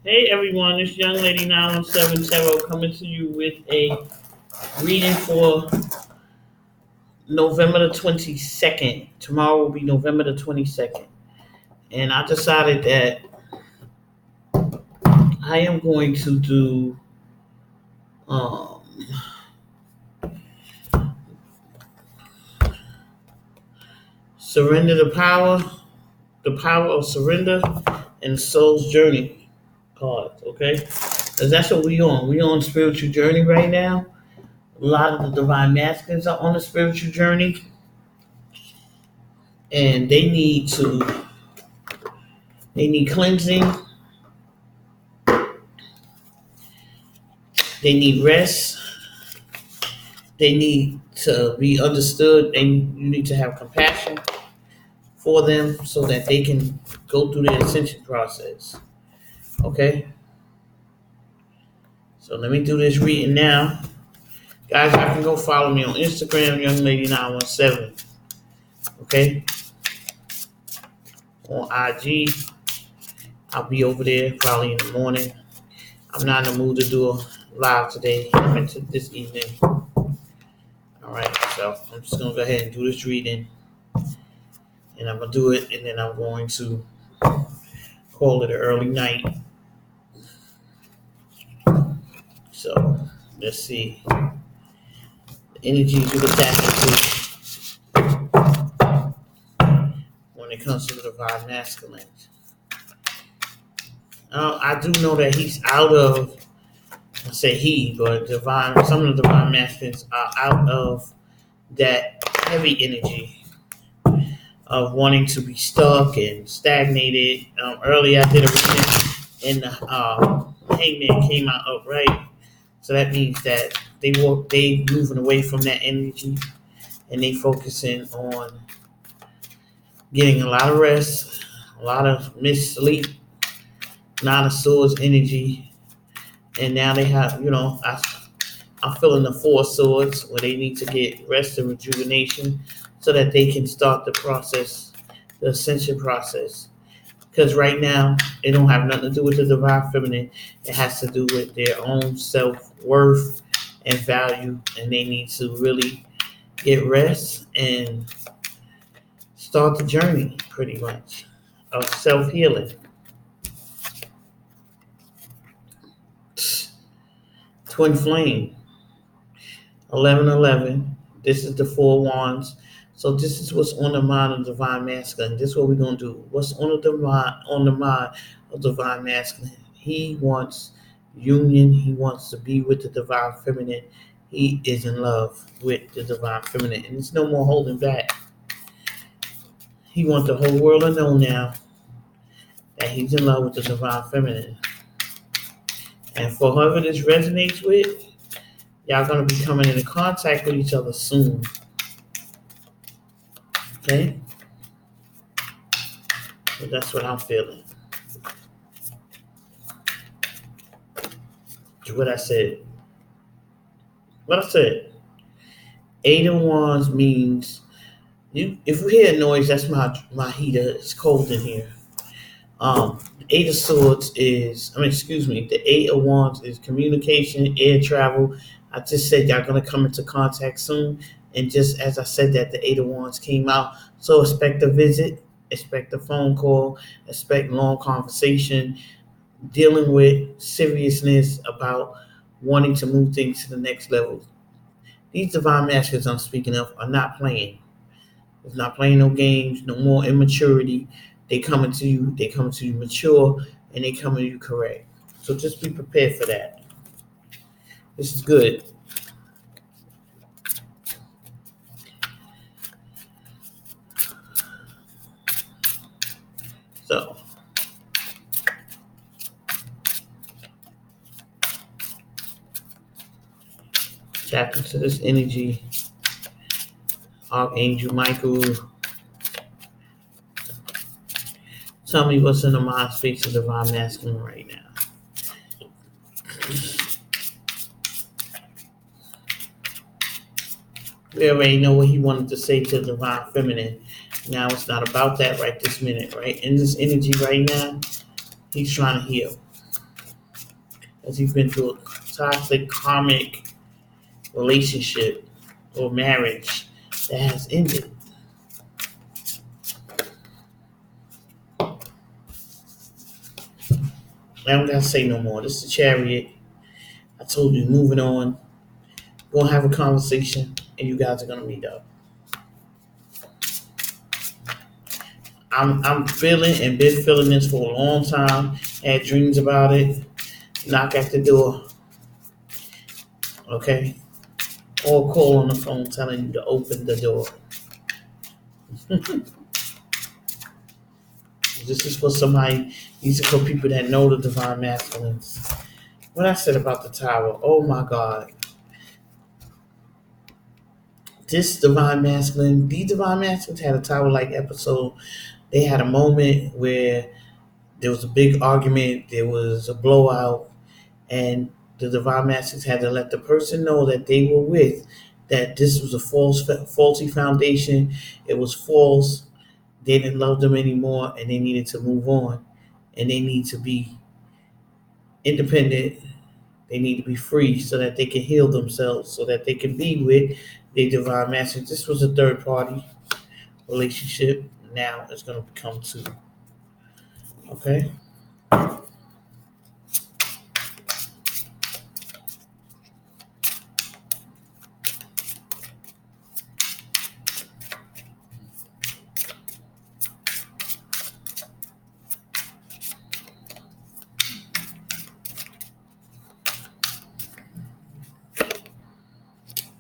Hey everyone, this young lady 917 Tarot coming to you with a reading for November the 22nd. Tomorrow will be November the 22nd. And I decided that I am going to do um, Surrender the Power of Surrender, and Soul's Journey cards, okay? Because that's what we on. We on spiritual journey right now. A lot of the divine masculines are on a spiritual journey, and they need cleansing. They need rest. They need to be understood. You need to have compassion for them so that they can go through the ascension process. Okay? So let me do this reading now. Guys, I can go follow me on Instagram, Young Lady 917. Okay? On IG. I'll be over there probably in the morning. I'm not in the mood to do a live today. I meant to this evening. Alright, so I'm just gonna go ahead and do this reading. And I'm gonna do it, and then I'm going to call it an early night. So let's see the energies you can tap into when it comes to the divine masculine. I do know that he's out of. I say he, but divine. Some of the divine masculines are out of that heavy energy of wanting to be stuck and stagnated. Earlier, I did a reading, and the hangman came out upright. So that means that they moving away from that energy, and they focusing on getting a lot of rest, a lot of missed sleep, Nine of Swords energy, and now they have, I'm feeling the Four of Swords where they need to get rest and rejuvenation so that they can start the process, the ascension process. Because right now, it don't have nothing to do with the divine feminine. It has to do with their own self-worth and value. And they need to really get rest and start the journey, pretty much, of self-healing. Twinflame, 1111. This is the Four Wands. So this is what's on the mind of divine masculine. This is what we're gonna do. What's on the mind of divine masculine? He wants union. He wants to be with the divine feminine. He is in love with the divine feminine, and there's no more holding back. He wants the whole world to know now that he's in love with the divine feminine. And for whoever this resonates with, y'all gonna be coming into contact with each other soon. Okay? So that's what I'm feeling. What I said. What I said. Eight of Wands means if you hear a noise, that's my heater. It's cold in here. Eight of Swords is, the Eight of Wands is communication, air travel. I just said y'all gonna come into contact soon. And just as I said that, the Eight of Wands came out. So expect a visit, expect a phone call, expect long conversation, dealing with seriousness about wanting to move things to the next level. These divine masculines I'm speaking of are not playing. It's not playing no games, no more immaturity. They coming to you mature, and they coming to you correct. So just be prepared for that. This is good. So tap into this energy. Archangel Michael, tell me what's in the mind space of divine masculine right now. We already know what he wanted to say to the divine feminine. Now it's not about that right this minute, right? In this energy right now, he's trying to heal. As you've been through a toxic karmic relationship or marriage that has ended. I don't gotta say no more. This is the Chariot. I told you, moving on. We're gonna have a conversation, and you guys are gonna meet up. I'm feeling and been feeling this for a long time. Had dreams about it. Knock at the door, okay? Or call on the phone telling you to open the door. This is for somebody. These are for people that know the divine masculines. What I said about the tower, oh my God. This divine masculine, these divine masculines had a tower-like episode. They had a moment where there was a big argument, there was a blowout, and the divine masculines had to let the person know that they were with that this was a faulty foundation. It was false. They didn't love them anymore, and they needed to move on, and they need to be independent. They need to be free so that they can heal themselves, so that they can be with their divine master. This was a third party relationship. Now it's going to become two. Okay?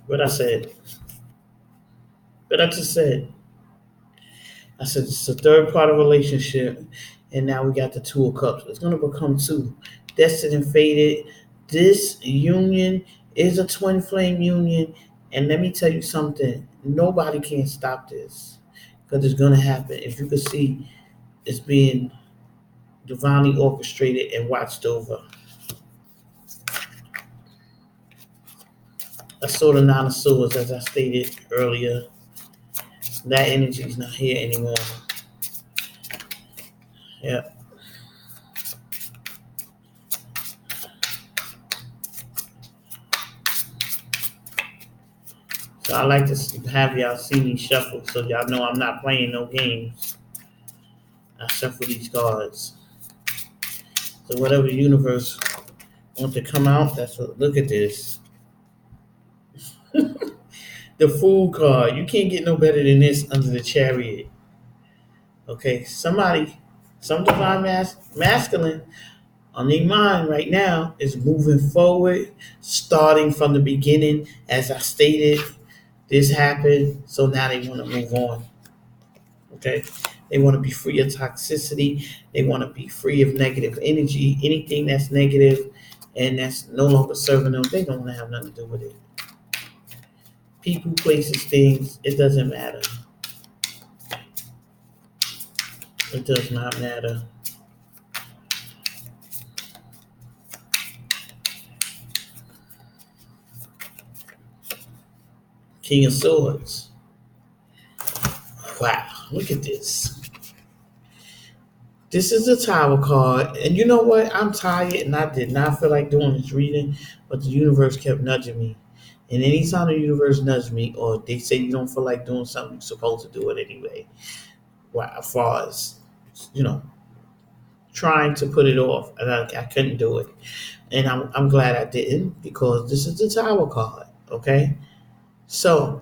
What I said. But I just said. I said it's a third party relationship, and now we got the Two of Cups. It's going to become two. Destined and fated. This union is a twin flame union, and let me tell you something. Nobody can stop this because it's going to happen. If you could see, it's being divinely orchestrated and watched over. I saw the Nine of Swords, as I stated earlier. That energy is not here anymore. Yeah. So I like to have y'all see me shuffle so y'all know I'm not playing no games. I shuffle these cards. So whatever the universe wants to come out, that's what. Look at this. The Fool card. You can't get no better than this under the Chariot. Okay, somebody, some divine masculine on their mind right now is moving forward, starting from the beginning. As I stated, this happened, so now they want to move on. Okay, they want to be free of toxicity. They want to be free of negative energy. Anything that's negative and that's no longer serving them, they don't want to have nothing to do with it. People, places, things, it doesn't matter. It does not matter. King of Swords. Wow, look at this. This is the Tower card. And you know what? I'm tired and I did not feel like doing this reading, but the universe kept nudging me. And anytime the universe nudges me or they say you don't feel like doing something, you're supposed to do it anyway. Wow, as far as, you know, trying to put it off. And I couldn't do it. And I'm glad I didn't because this is the Tower card. Okay? So,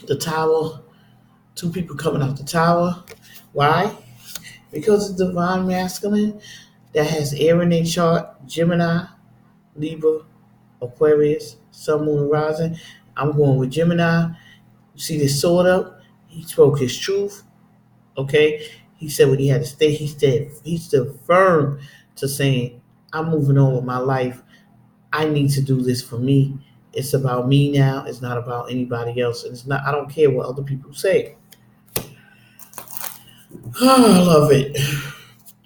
the Tower, two people coming out the Tower. Why? Because it's divine masculine that has air in their chart, Gemini, Libra, Aquarius, Sun, Moon, and Rising. I'm going with Gemini. You see this sword up? He spoke his truth. Okay? He said what he had to say. He stood firm to saying, I'm moving on with my life. I need to do this for me. It's about me now. It's not about anybody else. And it's not, I don't care what other people say. Oh, I love it.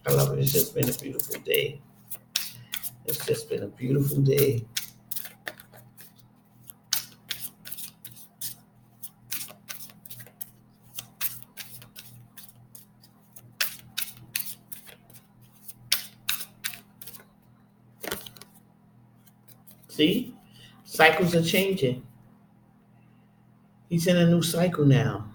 I love it. It's just been a beautiful day. It's just been a beautiful day. See? Cycles are changing. He's in a new cycle now.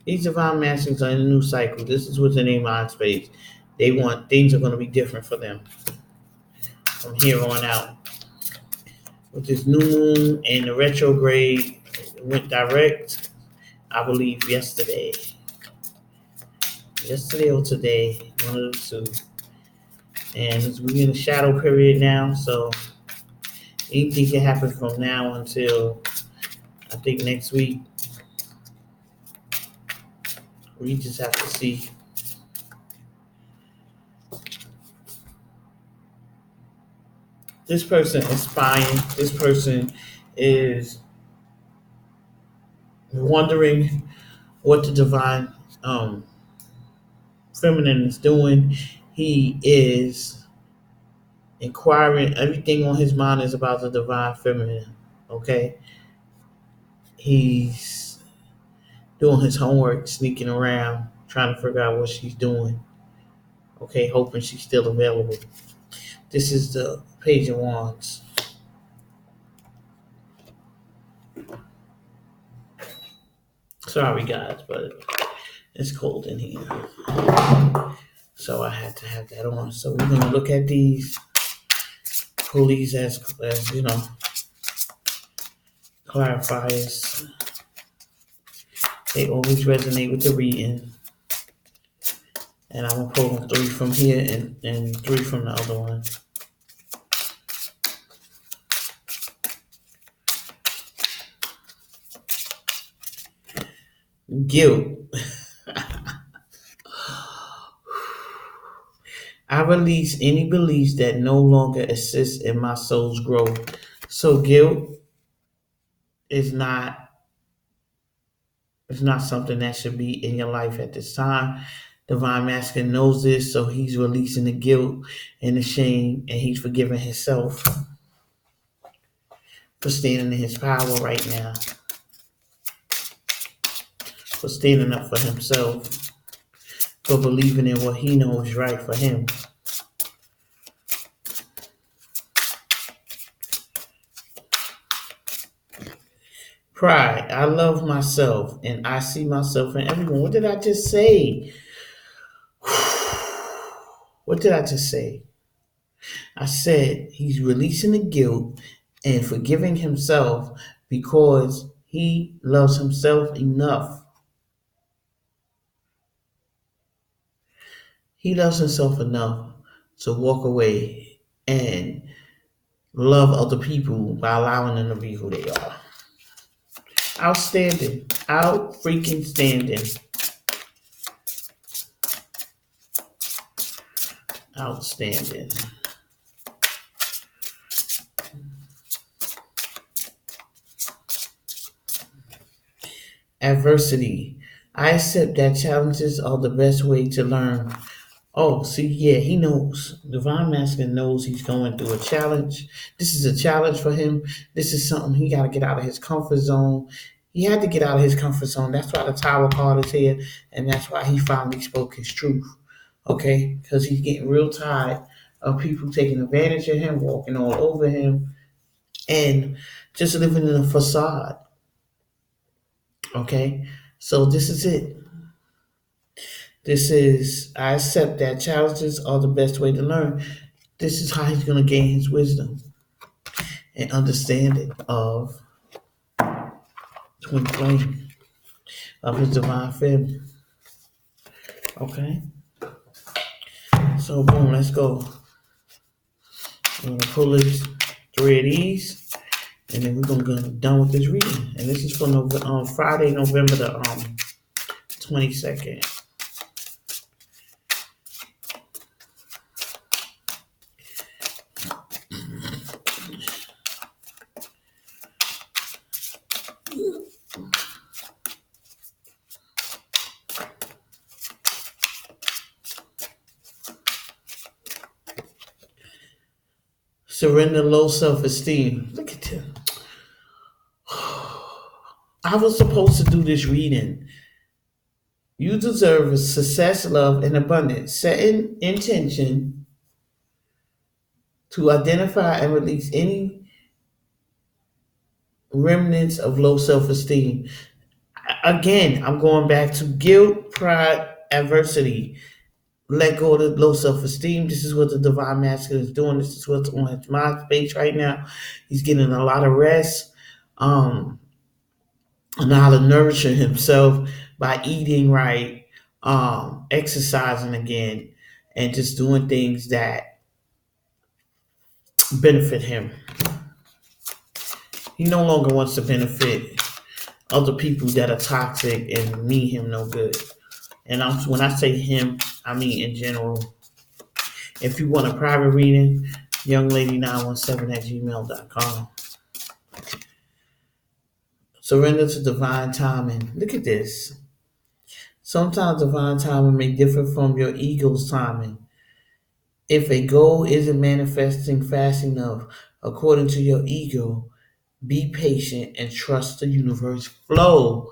These divine masters are in a new cycle. This is what's in their mind space. They want things are going to be different for them from here on out. With this new moon and the retrograde, it went direct, I believe, yesterday. Yesterday or today, one of the two. And we're in a shadow period now, so anything can happen from now until I think next week. We just have to see. This person is spying. This person is wondering what the divine feminine is doing. He is inquiring. Everything on his mind is about the divine feminine. Okay, he's doing his homework, sneaking around, trying to figure out what she's doing. Okay, hoping she's still available. This is the Page of Wands. Sorry, guys, but it's cold in here. So I had to have that on. So we're going to look at these, pull these as clarifiers. They always resonate with the reading. And I'm going to pull them 3 from here and 3 from the other one. Guilt. I release any beliefs that no longer assist in my soul's growth. So guilt is not something that should be in your life at this time. Divine Masculine knows this, so he's releasing the guilt and the shame, and he's forgiving himself for standing in his power right now, for standing up for himself, for believing in what he knows is right for him. Pride. I love myself and I see myself in everyone. What did I just say? What did I just say? I said he's releasing the guilt and forgiving himself because he loves himself enough. He loves himself enough to walk away and love other people by allowing them to be who they are. Outstanding. Out freaking standing. Outstanding. Adversity. I accept that challenges are the best way to learn. Oh, see, yeah, he knows. Divine Masculine knows he's going through a challenge. This is a challenge for him. This is something he got to get out of his comfort zone. He had to get out of his comfort zone. That's why the Tower card is here, and that's why he finally spoke his truth. Okay? Because he's getting real tired of people taking advantage of him, walking all over him, and just living in a facade. Okay? So this is it. This is, I accept that challenges are the best way to learn. This is how he's going to gain his wisdom and understanding of Twinflame, of his divine feminine. Okay? So, boom, let's go. I'm going to pull this 3 of these, and then we're going to get done with this reading. And this is for Friday, November the 22nd. Surrender low self-esteem. Look at him. I was supposed to do this reading. You deserve a success, love, and abundance. Setting intention to identify and release any remnants of low self esteem. Again, I'm going back to guilt, pride, adversity. Let go of the low self esteem. This is what the divine masculine is doing. This is what's on his mind space right now. He's getting a lot of rest. Um, and how to nurture himself by eating right, exercising again, and just doing things that benefit him. He no longer wants to benefit other people that are toxic and mean him no good. And when I say him, I mean in general. If you want a private reading, younglady917 at gmail.com. Surrender to divine timing. Look at this. Sometimes divine timing may differ from your ego's timing. If a goal isn't manifesting fast enough according to your ego, be patient and trust the universe flow.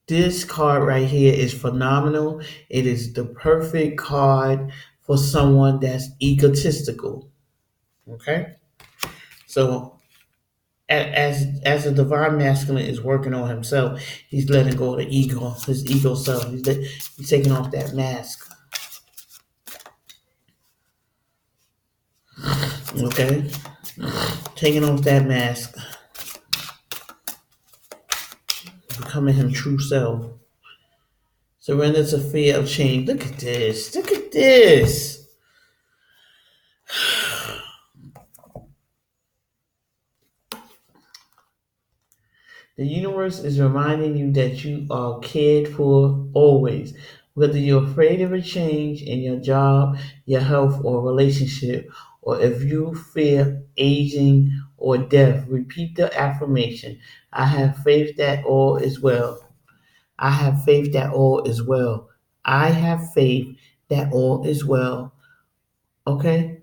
This card right here is phenomenal. It is the perfect card for someone that's egotistical. Okay? So as the divine masculine is working on himself, he's letting go of the ego, his ego self. He's taking off that mask. Okay? Taking off that mask, becoming him true self. Surrender to fear of change. Look at this. Look at this. The universe is reminding you that you are cared for always. Whether you're afraid of a change in your job, your health, or relationship, or if you fear aging or death, repeat the affirmation. I have faith that all is well. I have faith that all is well. I have faith that all is well. Okay?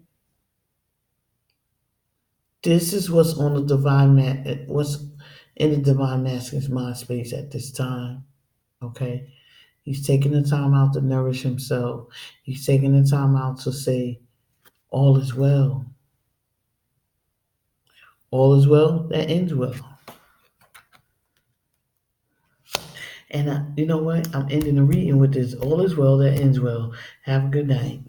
This is what's on the what's in the divine masculine's mind space at this time. Okay? He's taking the time out to nourish himself. He's taking the time out to say, all is well. All is well that ends well. And you know what? I'm ending the reading with this. All is well that ends well. Have a good night.